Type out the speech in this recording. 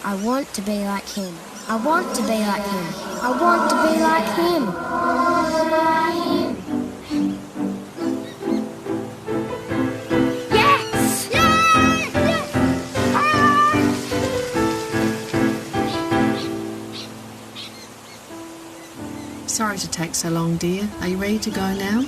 I want to be like him. I want to be like him. I want to be like him. Yes! Yay! Yes! Sorry to take so long, dear. Are you ready to go now?